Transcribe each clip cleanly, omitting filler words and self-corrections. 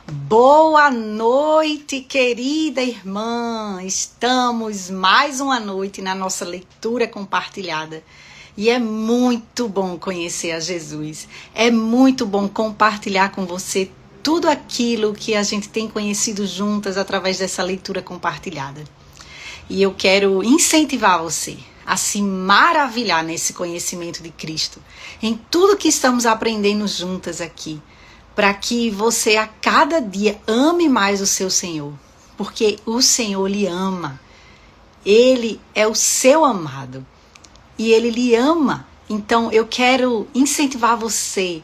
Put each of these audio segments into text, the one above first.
Boa noite, querida irmã! Estamos mais uma noite na nossa leitura compartilhada e é muito bom conhecer a Jesus. É muito bom compartilhar com você tudo aquilo que a gente tem conhecido juntas através dessa leitura compartilhada. E eu quero incentivar você a se maravilhar nesse conhecimento de Cristo, em tudo que estamos aprendendo juntas aqui, para que você a cada dia ame mais o seu Senhor, porque o Senhor lhe ama. Ele é o seu amado e Ele lhe ama. Então eu quero incentivar você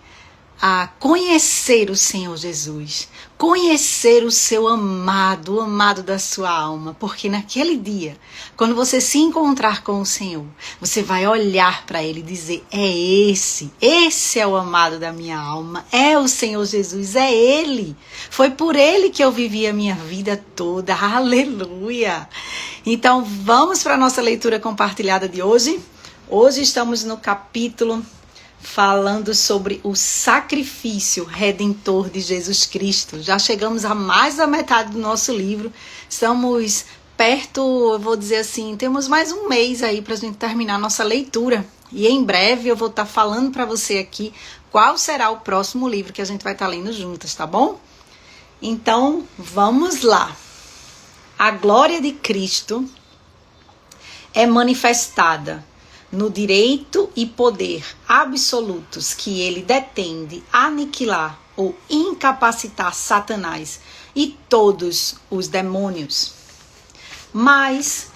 a conhecer o Senhor Jesus, conhecer o seu amado, o amado da sua alma, porque naquele dia, quando você se encontrar com o Senhor, você vai olhar para Ele e dizer, esse é o amado da minha alma, é o Senhor Jesus, é Ele, foi por Ele que eu vivi a minha vida toda, aleluia! Então vamos para a nossa leitura compartilhada de hoje. Hoje estamos no capítulo falando sobre o sacrifício redentor de Jesus Cristo. Já chegamos a mais da metade do nosso livro. Estamos perto, eu vou dizer assim, temos mais um mês aí para a gente terminar a nossa leitura. E em breve eu vou estar falando para você aqui qual será o próximo livro que a gente vai estar lendo juntas, tá bom? Então, vamos lá. A glória de Cristo é manifestada no direito e poder absolutos que ele detém de aniquilar ou incapacitar Satanás e todos os demônios. Mas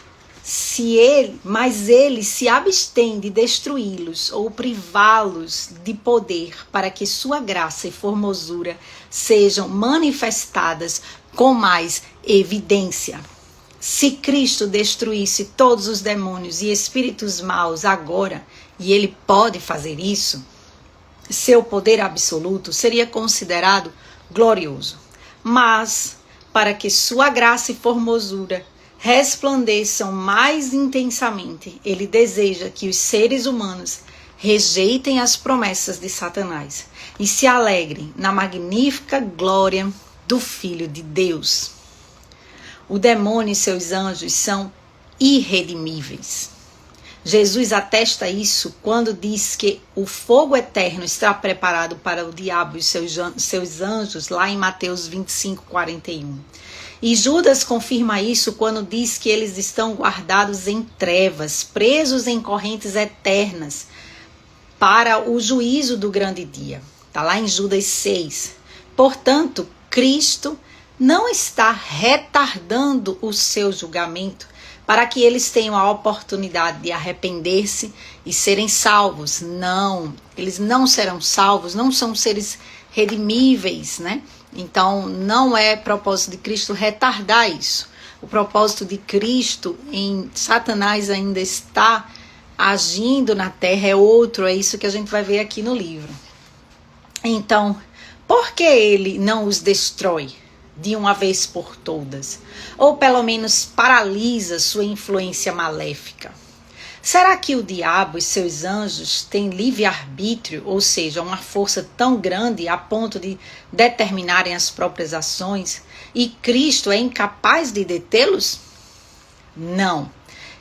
ele se abstém de destruí-los ou privá-los de poder para que sua graça e formosura sejam manifestadas com mais evidência. Se Cristo destruísse todos os demônios e espíritos maus agora, e ele pode fazer isso, seu poder absoluto seria considerado glorioso. Mas, para que sua graça e formosura resplandeçam mais intensamente, ele deseja que os seres humanos rejeitem as promessas de Satanás e se alegrem na magnífica glória do Filho de Deus. O demônio e seus anjos são irredimíveis. Jesus atesta isso quando diz que o fogo eterno está preparado para o diabo e seus anjos, lá em Mateus 25:41. E Judas confirma isso quando diz que eles estão guardados em trevas, presos em correntes eternas, para o juízo do grande dia. Está lá em Judas 6. Portanto, Cristo não está retardando o seu julgamento para que eles tenham a oportunidade de arrepender-se e serem salvos. Não, eles não serão salvos, não são seres redimíveis, né? Então, não é propósito de Cristo retardar isso. O propósito de Cristo em Satanás ainda está agindo na terra, é outro, é isso que a gente vai ver aqui no livro. Então, por que ele não os destrói de uma vez por todas, ou pelo menos paralisa sua influência maléfica? Será que o diabo e seus anjos têm livre-arbítrio, ou seja, uma força tão grande a ponto de determinarem as próprias ações, e Cristo é incapaz de detê-los? Não.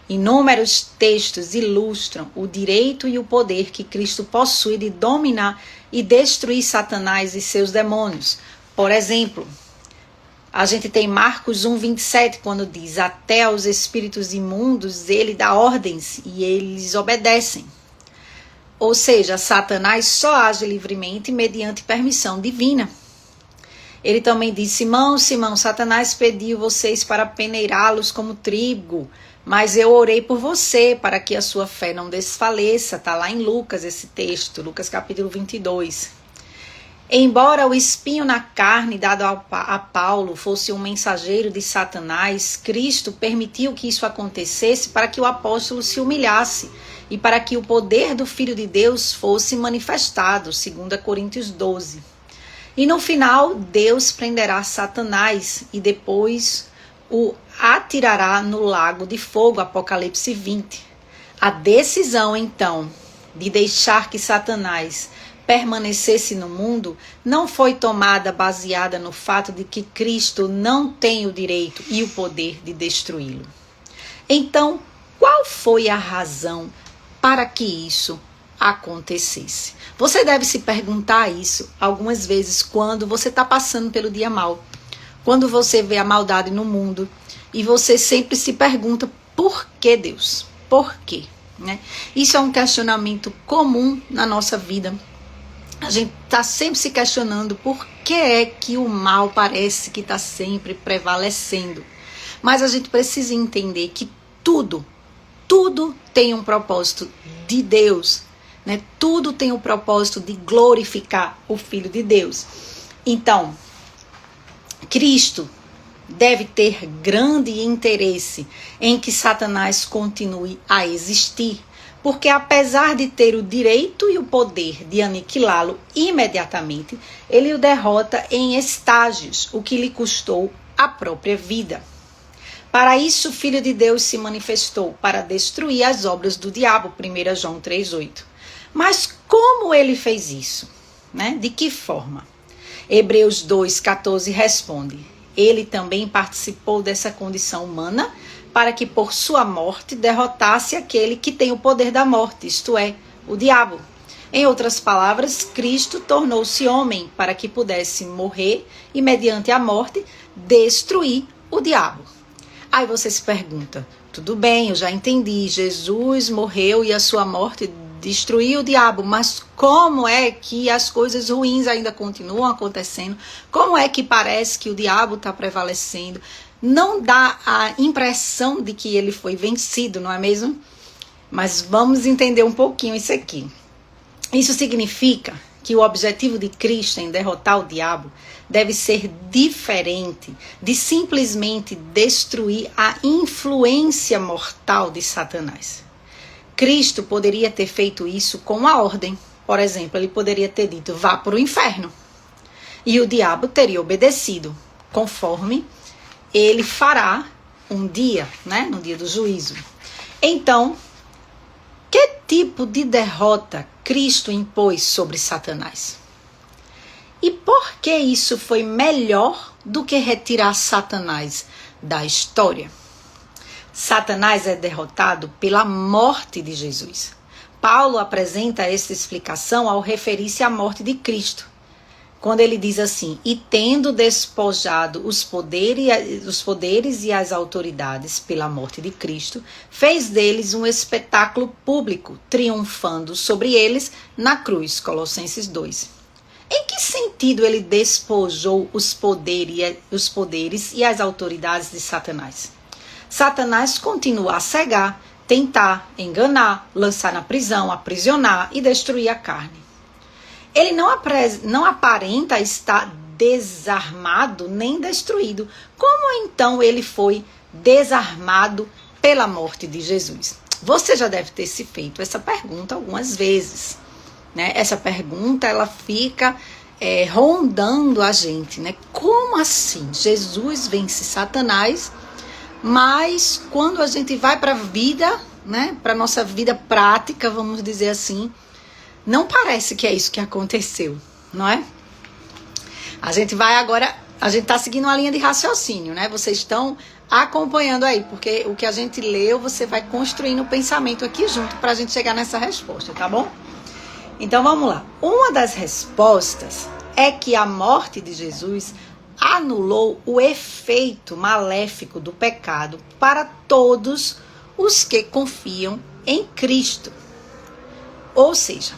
Inúmeros textos ilustram o direito e o poder que Cristo possui de dominar e destruir Satanás e seus demônios. Por exemplo, a gente tem Marcos 1:27, quando diz, até aos espíritos imundos ele dá ordens e eles obedecem. Ou seja, Satanás só age livremente mediante permissão divina. Ele também diz, Simão, Simão, Satanás pediu vocês para peneirá-los como trigo, mas eu orei por você para que a sua fé não desfaleça. Está lá em Lucas esse texto, Lucas capítulo 22. Embora o espinho na carne dado a Paulo fosse um mensageiro de Satanás, Cristo permitiu que isso acontecesse para que o apóstolo se humilhasse e para que o poder do Filho de Deus fosse manifestado, 2 Coríntios 12. E no final, Deus prenderá Satanás e depois o atirará no lago de fogo, Apocalipse 20. A decisão, então, de deixar que Satanás permanecesse no mundo não foi tomada baseada no fato de que Cristo não tem o direito e o poder de destruí-lo. Então, qual foi a razão para que isso acontecesse? Você deve se perguntar isso algumas vezes quando você está passando pelo dia mal. Quando você vê a maldade no mundo e você sempre se pergunta, por que Deus? Por quê? Né? Isso é um questionamento comum na nossa vida. A gente está sempre se questionando por que é que o mal parece que está sempre prevalecendo. Mas a gente precisa entender que tudo tem um propósito de Deus, né? Tudo tem o propósito de glorificar o Filho de Deus. Então, Cristo deve ter grande interesse em que Satanás continue a existir, porque apesar de ter o direito e o poder de aniquilá-lo imediatamente, ele o derrota em estágios, o que lhe custou a própria vida. Para isso, o Filho de Deus se manifestou para destruir as obras do diabo, 1 João 3,8. Mas como ele fez isso? Né? De que forma? Hebreus 2,14 responde: ele também participou dessa condição humana para que por sua morte derrotasse aquele que tem o poder da morte, isto é, o diabo. Em outras palavras, Cristo tornou-se homem para que pudesse morrer e, mediante a morte, destruir o diabo. Aí você se pergunta, tudo bem, eu já entendi, Jesus morreu e a sua morte destruiu o diabo, mas como é que as coisas ruins ainda continuam acontecendo? Como é que parece que o diabo está prevalecendo? Não dá a impressão de que ele foi vencido, não é mesmo? Mas vamos entender um pouquinho isso aqui. Isso significa que o objetivo de Cristo em derrotar o diabo deve ser diferente de simplesmente destruir a influência mortal de Satanás. Cristo poderia ter feito isso com uma ordem. Por exemplo, ele poderia ter dito, vá para o inferno. E o diabo teria obedecido, conforme ele fará um dia, né, no dia do juízo. Então, que tipo de derrota Cristo impôs sobre Satanás? E por que isso foi melhor do que retirar Satanás da história? Satanás é derrotado pela morte de Jesus. Paulo apresenta essa explicação ao referir-se à morte de Cristo, quando ele diz assim, e tendo despojado os poderes e as autoridades pela morte de Cristo, fez deles um espetáculo público, triunfando sobre eles na cruz, Colossenses 2. Em que sentido ele despojou os poderes e as autoridades de Satanás? Satanás continua a cegar, tentar, enganar, lançar na prisão, aprisionar e destruir a carne. Ele não aparenta estar desarmado nem destruído. Como então ele foi desarmado pela morte de Jesus? Você já deve ter se feito essa pergunta algumas vezes, né? Essa pergunta ela fica rondando a gente, né? Como assim? Jesus vence Satanás, mas quando a gente vai para a vida, né? Para a nossa vida prática, vamos dizer assim, não parece que é isso que aconteceu, não é? A gente vai agora, a gente está seguindo uma linha de raciocínio, né? Vocês estão acompanhando aí, porque o que a gente leu, você vai construindo o pensamento aqui junto para a gente chegar nessa resposta, tá bom? Então vamos lá. Uma das respostas é que a morte de Jesus anulou o efeito maléfico do pecado para todos os que confiam em Cristo. Ou seja,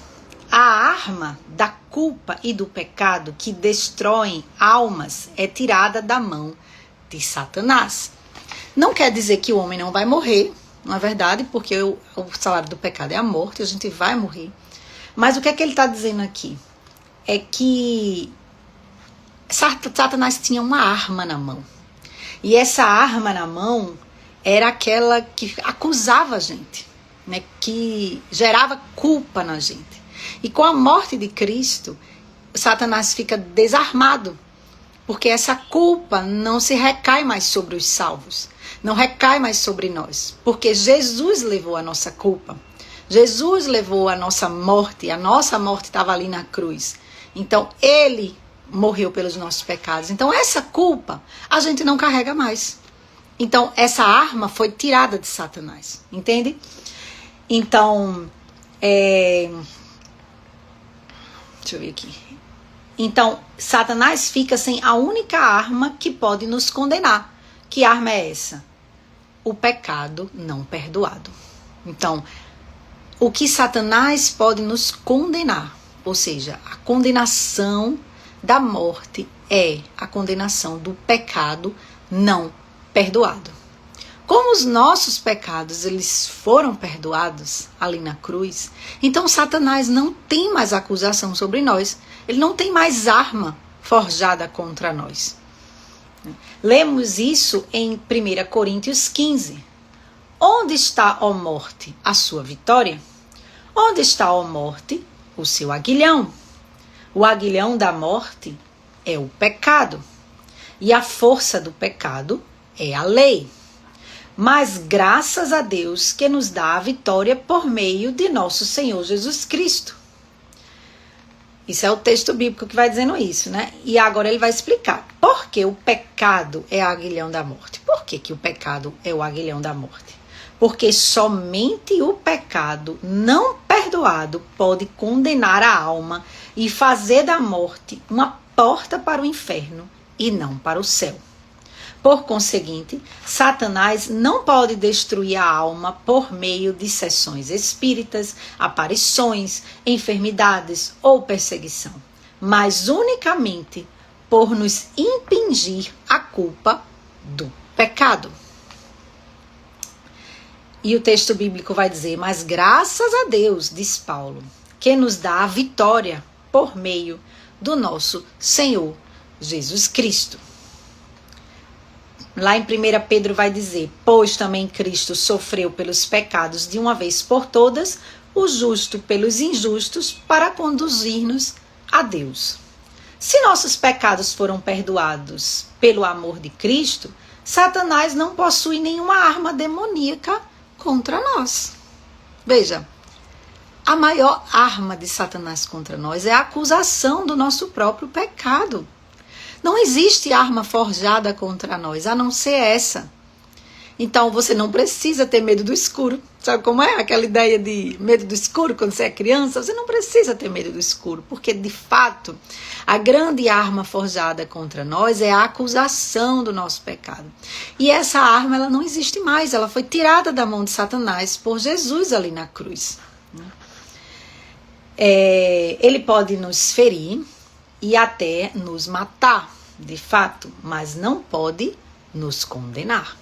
a arma da culpa e do pecado que destroem almas é tirada da mão de Satanás. Não quer dizer que o homem não vai morrer, não é verdade? Porque o salário do pecado é a morte, a gente vai morrer. Mas o que é que ele está dizendo aqui? É que Satanás tinha uma arma na mão. E essa arma na mão era aquela que acusava a gente, né? Que gerava culpa na gente. E com a morte de Cristo, Satanás fica desarmado, porque essa culpa não se recai mais sobre os salvos, não recai mais sobre nós, porque Jesus levou a nossa culpa. Jesus levou a nossa morte estava ali na cruz. Então, ele morreu pelos nossos pecados. Então, essa culpa a gente não carrega mais. Então, essa arma foi tirada de Satanás, entende? Então, deixa eu ver aqui. Então, Satanás fica sem a única arma que pode nos condenar. Que arma é essa? O pecado não perdoado. Então, o que Satanás pode nos condenar, ou seja, a condenação da morte é a condenação do pecado não perdoado. Como os nossos pecados eles foram perdoados ali na cruz, então Satanás não tem mais acusação sobre nós. Ele não tem mais arma forjada contra nós. Lemos isso em 1 Coríntios 15. Onde está, ó morte, a sua vitória? Onde está, ó morte, o seu aguilhão? O aguilhão da morte é o pecado. E a força do pecado é a lei. Mas graças a Deus que nos dá a vitória por meio de nosso Senhor Jesus Cristo. Isso é o texto bíblico que vai dizendo isso, né? E agora ele vai explicar por que o pecado é o aguilhão da morte. Por que o pecado é o aguilhão da morte? Porque somente o pecado não perdoado pode condenar a alma e fazer da morte uma porta para o inferno e não para o céu. Por conseguinte, Satanás não pode destruir a alma por meio de sessões espíritas, aparições, enfermidades ou perseguição, mas unicamente por nos impingir a culpa do pecado. E o texto bíblico vai dizer, mas graças a Deus, diz Paulo, que nos dá a vitória por meio do nosso Senhor Jesus Cristo. Lá em 1 Pedro vai dizer, pois também Cristo sofreu pelos pecados de uma vez por todas, o justo pelos injustos, para conduzir-nos a Deus. Se nossos pecados foram perdoados pelo amor de Cristo, Satanás não possui nenhuma arma demoníaca contra nós. Veja, a maior arma de Satanás contra nós é a acusação do nosso próprio pecado. Não existe arma forjada contra nós, a não ser essa. Então, você não precisa ter medo do escuro. Sabe como é aquela ideia de medo do escuro quando você é criança? Você não precisa ter medo do escuro, porque, de fato, a grande arma forjada contra nós é a acusação do nosso pecado. E essa arma, ela não existe mais. Ela foi tirada da mão de Satanás por Jesus ali na cruz. Ele pode nos ferir e até nos matar, de fato, mas não pode nos condenar.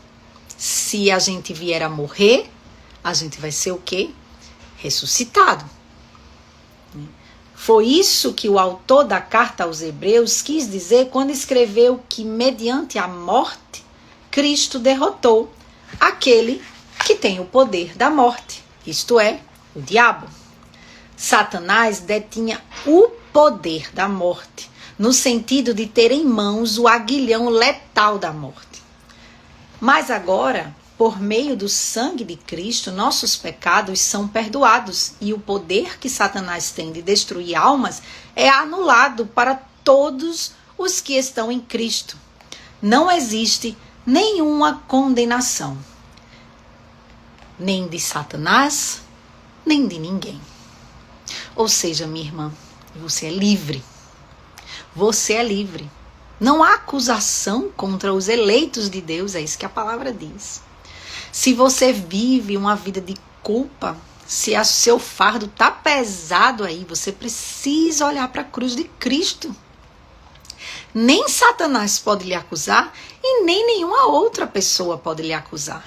Se a gente vier a morrer, a gente vai ser o quê? Ressuscitado. Foi isso que o autor da carta aos Hebreus quis dizer quando escreveu que, mediante a morte, Cristo derrotou aquele que tem o poder da morte, isto é, o diabo. Satanás detinha o poder da morte, no sentido de ter em mãos o aguilhão letal da morte. Mas agora, por meio do sangue de Cristo, nossos pecados são perdoados e o poder que Satanás tem de destruir almas é anulado para todos os que estão em Cristo. Não existe nenhuma condenação, nem de Satanás, nem de ninguém. Ou seja, minha irmã, você é livre. Você é livre. Não há acusação contra os eleitos de Deus, é isso que a palavra diz. Se você vive uma vida de culpa, se o seu fardo está pesado aí, você precisa olhar para a cruz de Cristo. Nem Satanás pode lhe acusar e nem nenhuma outra pessoa pode lhe acusar.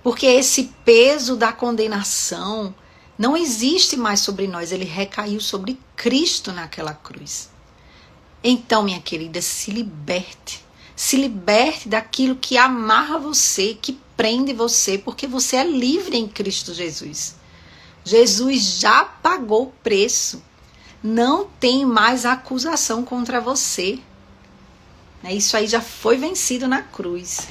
Porque esse peso da condenação não existe mais sobre nós, ele recaiu sobre Cristo naquela cruz. Então, minha querida, se liberte daquilo que amarra você, que prende você, porque você é livre em Cristo Jesus. Jesus já pagou o preço, não tem mais acusação contra você. Isso aí já foi vencido na cruz.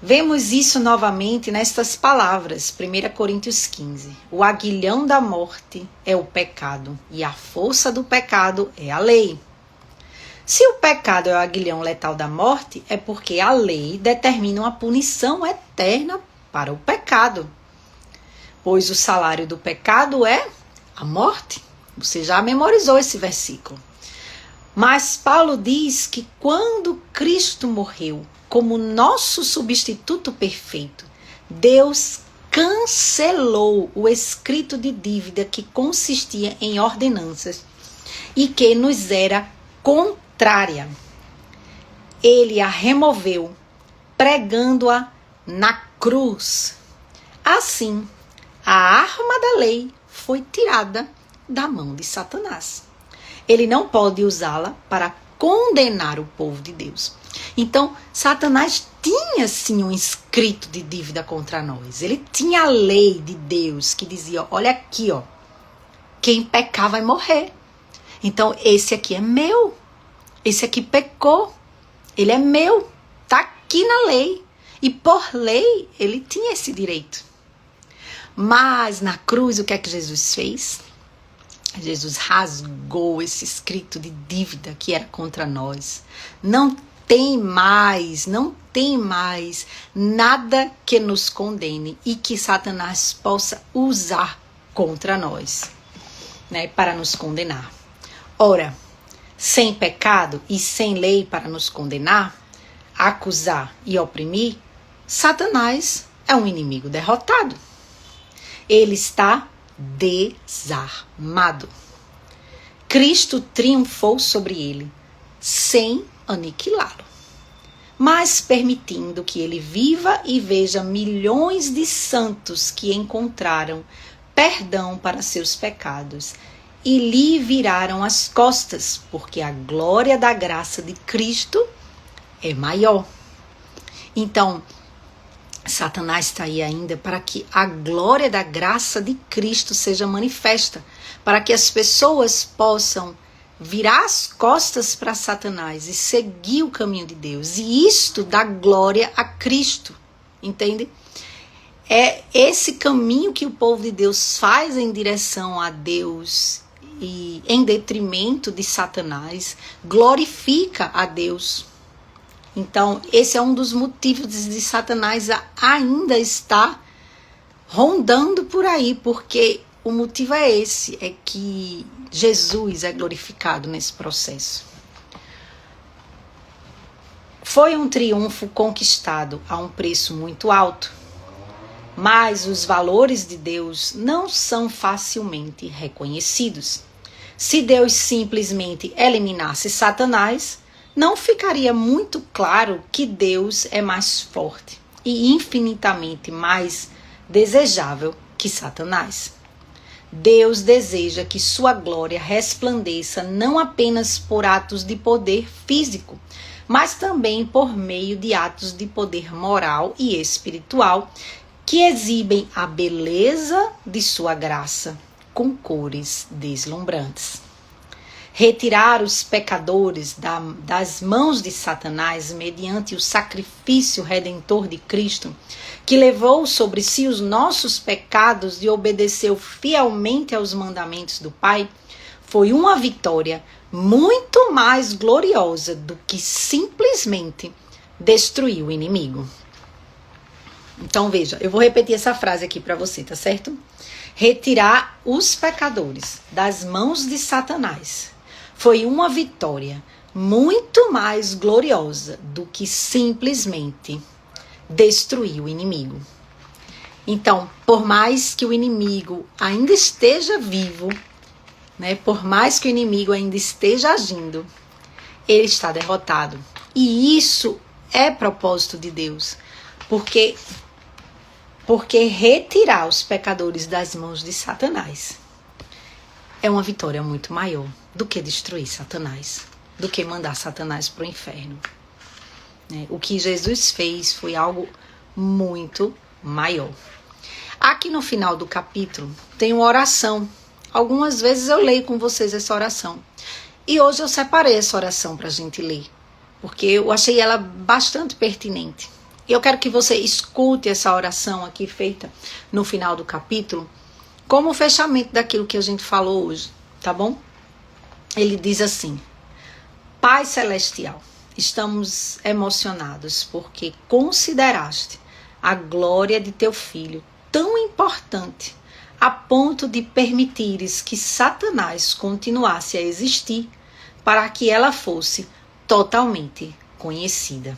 Vemos isso novamente nestas palavras, 1 Coríntios 15. O aguilhão da morte é o pecado, e a força do pecado é a lei. Se o pecado é o aguilhão letal da morte, é porque a lei determina uma punição eterna para o pecado. Pois o salário do pecado é a morte. Você já memorizou esse versículo. Mas Paulo diz que quando Cristo morreu como nosso substituto perfeito, Deus cancelou o escrito de dívida que consistia em ordenanças e que nos era contrária. Ele a removeu, pregando-a na cruz. Assim, a arma da lei foi tirada da mão de Satanás. Ele não pode usá-la para condenar o povo de Deus. Então, Satanás tinha sim um escrito de dívida contra nós. Ele tinha a lei de Deus que dizia, olha aqui, ó, quem pecar vai morrer. Então, esse aqui é meu. Esse aqui pecou. Ele é meu. Tá aqui na lei. E por lei, ele tinha esse direito. Mas na cruz, o que é que Jesus fez? Jesus rasgou esse escrito de dívida que era contra nós. Não tem mais nada que nos condene e que Satanás possa usar contra nós, né, para nos condenar. Ora, sem pecado e sem lei para nos condenar, acusar e oprimir, Satanás é um inimigo derrotado. Ele está desarmado. Cristo triunfou sobre ele, sem aniquilá-lo, mas permitindo que ele viva e veja milhões de santos que encontraram perdão para seus pecados e lhe viraram as costas, porque a glória da graça de Cristo é maior. Então, Satanás está aí ainda para que a glória da graça de Cristo seja manifesta, para que as pessoas possam virar as costas para Satanás e seguir o caminho de Deus. E isto dá glória a Cristo, entende? É esse caminho que o povo de Deus faz em direção a Deus e em detrimento de Satanás, glorifica a Deus. Então, esse é um dos motivos de Satanás ainda estar rondando por aí, porque o motivo é esse, é que Jesus é glorificado nesse processo. Foi um triunfo conquistado a um preço muito alto, mas os valores de Deus não são facilmente reconhecidos. Se Deus simplesmente eliminasse Satanás, não ficaria muito claro que Deus é mais forte e infinitamente mais desejável que Satanás. Deus deseja que sua glória resplandeça não apenas por atos de poder físico, mas também por meio de atos de poder moral e espiritual que exibem a beleza de sua graça com cores deslumbrantes. Retirar os pecadores das mãos de Satanás mediante o sacrifício redentor de Cristo, que levou sobre si os nossos pecados e obedeceu fielmente aos mandamentos do Pai, foi uma vitória muito mais gloriosa do que simplesmente destruir o inimigo. Então veja, eu vou repetir essa frase aqui para você, tá certo? Retirar os pecadores das mãos de Satanás foi uma vitória muito mais gloriosa do que simplesmente destruir o inimigo. Então, por mais que o inimigo ainda esteja vivo, né, por mais que o inimigo ainda esteja agindo, ele está derrotado. E isso é propósito de Deus, porque retirar os pecadores das mãos de Satanás é uma vitória muito maior do que destruir Satanás, do que mandar Satanás para o inferno. O que Jesus fez foi algo muito maior. Aqui no final do capítulo tem uma oração. Algumas vezes eu leio com vocês essa oração. E hoje eu separei essa oração para a gente ler, porque eu achei ela bastante pertinente. E eu quero que você escute essa oração aqui feita no final do capítulo, como o fechamento daquilo que a gente falou hoje, tá bom? Ele diz assim: Pai Celestial, estamos emocionados porque consideraste a glória de teu Filho tão importante a ponto de permitires que Satanás continuasse a existir para que ela fosse totalmente conhecida.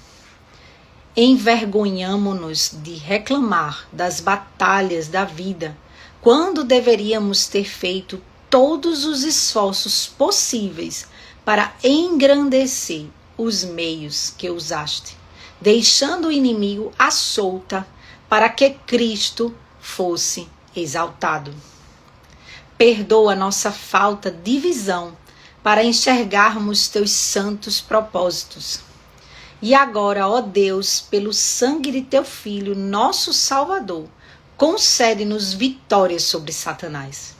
Envergonhamo-nos de reclamar das batalhas da vida, quando deveríamos ter feito todos os esforços possíveis para engrandecer os meios que usaste, deixando o inimigo à solta para que Cristo fosse exaltado. Perdoa nossa falta de visão para enxergarmos teus santos propósitos. E agora, ó Deus, pelo sangue de teu Filho, nosso Salvador, concede-nos vitória sobre Satanás.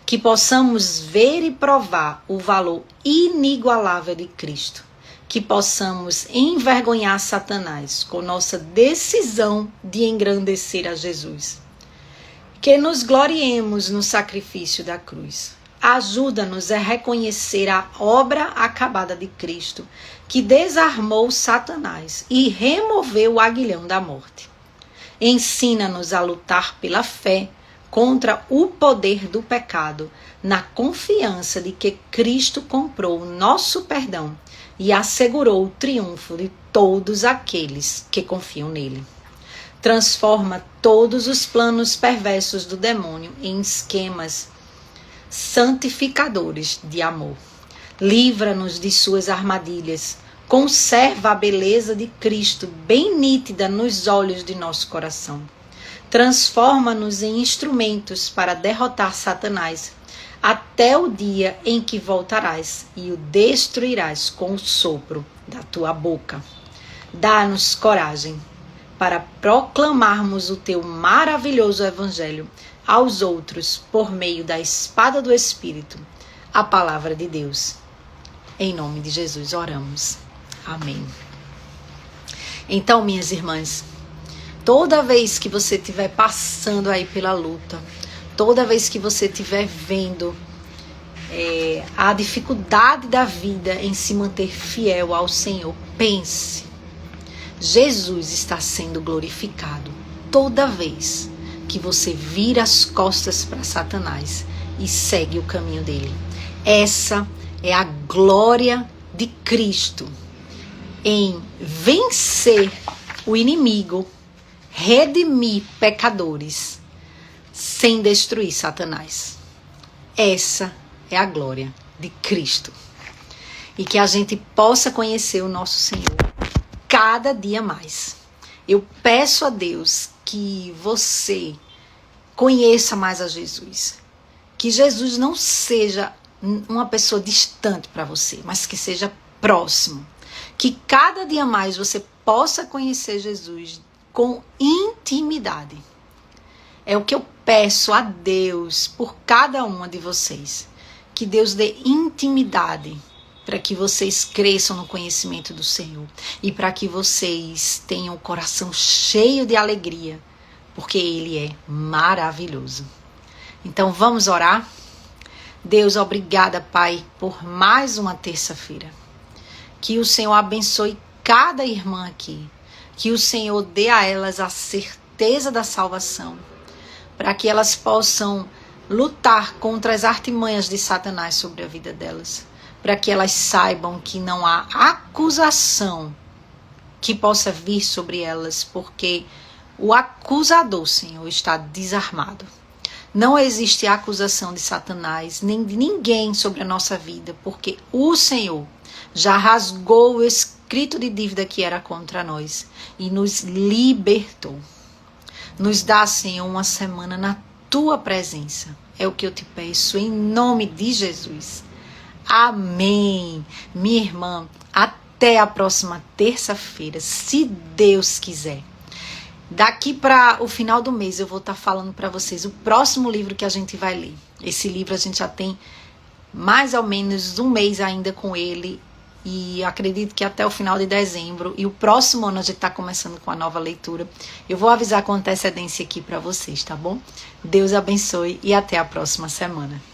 Que possamos ver e provar o valor inigualável de Cristo. Que possamos envergonhar Satanás com nossa decisão de engrandecer a Jesus. Que nos gloriemos no sacrifício da cruz. Ajuda-nos a reconhecer a obra acabada de Cristo, que desarmou Satanás e removeu o aguilhão da morte. Ensina-nos a lutar pela fé contra o poder do pecado, na confiança de que Cristo comprou o nosso perdão e assegurou o triunfo de todos aqueles que confiam nele. Transforma todos os planos perversos do demônio em esquemas santificadores de amor. Livra-nos de suas armadilhas. Conserva a beleza de Cristo bem nítida nos olhos de nosso coração. Transforma-nos em instrumentos para derrotar Satanás, até o dia em que voltarás e o destruirás com o sopro da tua boca. Dá-nos coragem para proclamarmos o teu maravilhoso evangelho aos outros por meio da espada do Espírito, a palavra de Deus. Em nome de Jesus oramos. Amém. Então, minhas irmãs, toda vez que você estiver passando aí pela luta, toda vez que você estiver vendo a dificuldade da vida em se manter fiel ao Senhor, pense, Jesus está sendo glorificado toda vez que você vira as costas para Satanás e segue o caminho dele. Essa é a glória de Cristo em vencer o inimigo, redimir pecadores, sem destruir Satanás. Essa é a glória de Cristo. E que a gente possa conhecer o nosso Senhor cada dia mais. Eu peço a Deus que você conheça mais a Jesus. Que Jesus não seja uma pessoa distante para você, mas que seja próximo. Que cada dia mais você possa conhecer Jesus com intimidade. É o que eu peço a Deus por cada uma de vocês. Que Deus dê intimidade para que vocês cresçam no conhecimento do Senhor. E para que vocês tenham o coração cheio de alegria, porque Ele é maravilhoso. Então vamos orar? Deus, obrigada, Pai, por mais uma terça-feira. Que o Senhor abençoe cada irmã aqui. Que o Senhor dê a elas a certeza da salvação, para que elas possam lutar contra as artimanhas de Satanás sobre a vida delas, para que elas saibam que não há acusação que possa vir sobre elas, porque o acusador, Senhor, está desarmado. Não existe acusação de Satanás, nem de ninguém sobre a nossa vida, porque o Senhor já rasgou o escrito de dívida que era contra nós e nos libertou. Nos dá, Senhor, uma semana na tua presença. É o que eu te peço, em nome de Jesus. Amém. Minha irmã, até a próxima terça-feira, se Deus quiser. Daqui para o final do mês eu vou estar falando para vocês o próximo livro que a gente vai ler. Esse livro a gente já tem mais ou menos um mês ainda com ele e acredito que até o final de dezembro, e o próximo ano a gente está começando com a nova leitura. Eu vou avisar com antecedência aqui para vocês, tá bom? Deus abençoe e até a próxima semana.